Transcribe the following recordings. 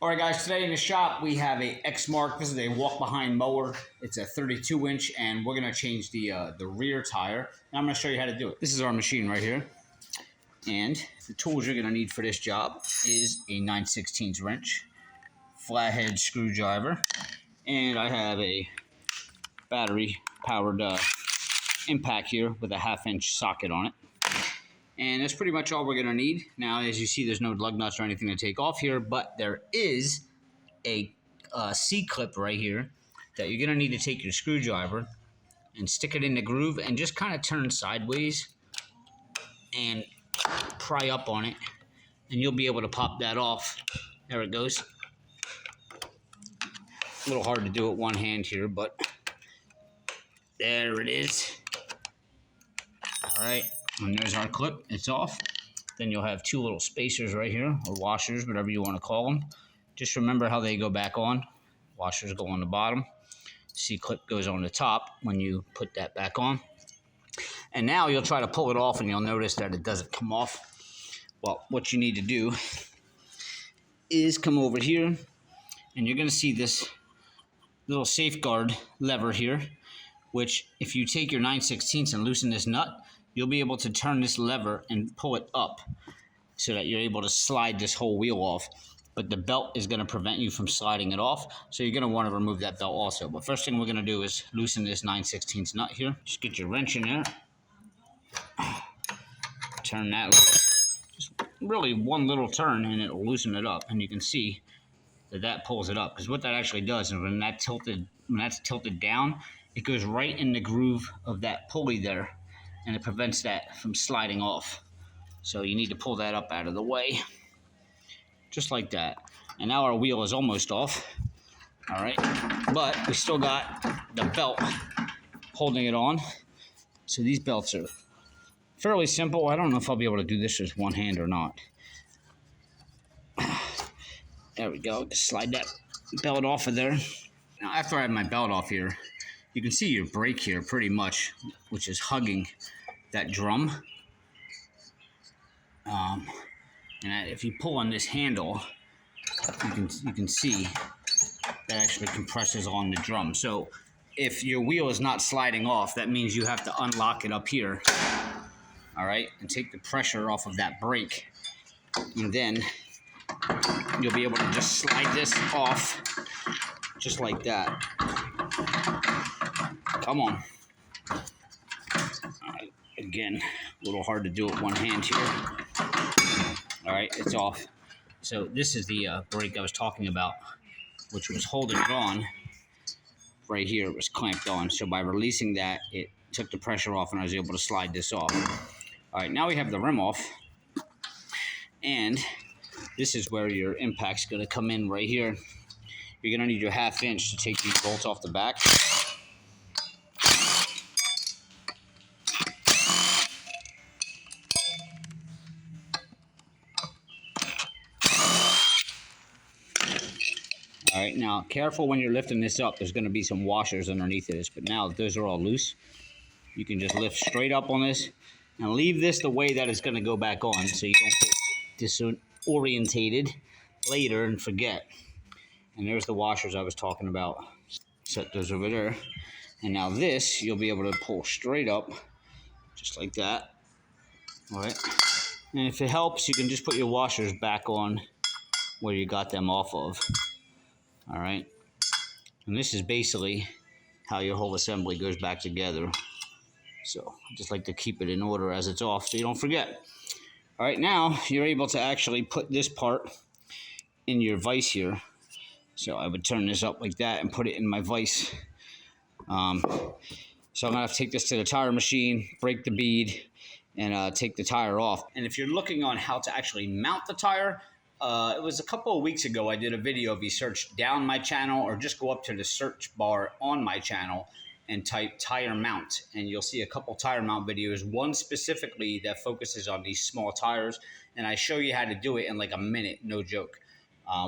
All right, guys, today in the shop we have a Exmark. This is a walk-behind mower. It's a 32-inch, and we're going to change the rear tire. And I'm going to show you how to do it. This is our machine right here. And the tools you're going to need for this job is a 9/16 wrench, flathead screwdriver, and I have a battery-powered impact here with a 1/2-inch socket on it. And that's pretty much all we're going to need. Now, as you see, there's no lug nuts or anything to take off here, but there is a C-clip right here that you're going to need to take your screwdriver and stick it in the groove and just kind of turn sideways and pry up on it, and you'll be able to pop that off. There it goes. A little hard to do with one hand here, but there it is. All right. And there's our clip. It's off. Then you'll have two little spacers right here, or washers, whatever you want to call them. Just remember how they go back on. Washers go on the bottom. C-clip goes on the top when you put that back on. And now you'll try to pull it off, and you'll notice that it doesn't come off. Well, what you need to do is come over here, and you're going to see this little safeguard lever here, which if you take your 9/16 and loosen this nut, you'll be able to turn this lever and pull it up so that you're able to slide this whole wheel off. But the belt is going to prevent you from sliding it off, so you're going to want to remove that belt also. But first thing we're going to do is loosen this 9/16 nut here. Just get your wrench in there. Turn that. Just really one little turn and it'll loosen it up. And you can see that that pulls it up. Because what that actually does is when that's tilted down, it goes right in the groove of that pulley there, and it prevents that from sliding off. So you need to pull that up out of the way, just like that. And now our wheel is almost off, all right? But we still got the belt holding it on. So these belts are fairly simple. I don't know if I'll be able to do this with one hand or not. There we go, just slide that belt off of there. Now after I have my belt off here, you can see your brake here pretty much, which is hugging that drum. And if you pull on this handle, you can see that actually compresses on the drum. So if your wheel is not sliding off, that means you have to unlock it up here, all right, and take the pressure off of that brake. And then you'll be able to just slide this off just like that. Come on. All right, again, a little hard to do with one hand here. All right, it's off. So this is the brake I was talking about, which was holding it on. Right here, it was clamped on. So by releasing that, it took the pressure off, and I was able to slide this off. All right, now we have the rim off. And this is where your impact's going to come in right here. You're going to need your 1/2 inch to take these bolts off the back. All right, now careful when you're lifting this up. There's going to be some washers underneath this, but now those are all loose. You can just lift straight up on this and leave this the way that it's going to go back on, so you don't get disorientated later and forget. And there's the washers I was talking about. Set those over there. And now this, you'll be able to pull straight up, just like that. All right. And if it helps, you can just put your washers back on where you got them off of. All right. And this is basically how your whole assembly goes back together. So I just like to keep it in order as it's off so you don't forget. All right, now you're able to actually put this part in your vise here. So I would turn this up like that and put it in my vise. So I'm going to have to take this to the tire machine, break the bead, and take the tire off. And if you're looking on how to actually mount the tire, it was a couple of weeks ago I did a video. If you search down my channel or just go up to the search bar on my channel and type tire mount, and you'll see a couple tire mount videos, one specifically that focuses on these small tires, and I show you how to do it in like a minute, no joke,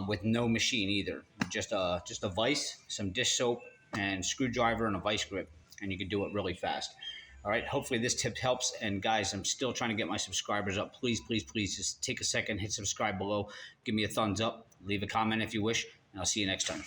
with no machine either. Just a vise, some dish soap, and screwdriver and a vice grip, and you can do it really fast. All right, hopefully this tip helps. And guys, I'm still trying to get my subscribers up. Please, please, please just take a second, hit subscribe below, give me a thumbs up, Leave a comment if you wish, and I'll see you next time.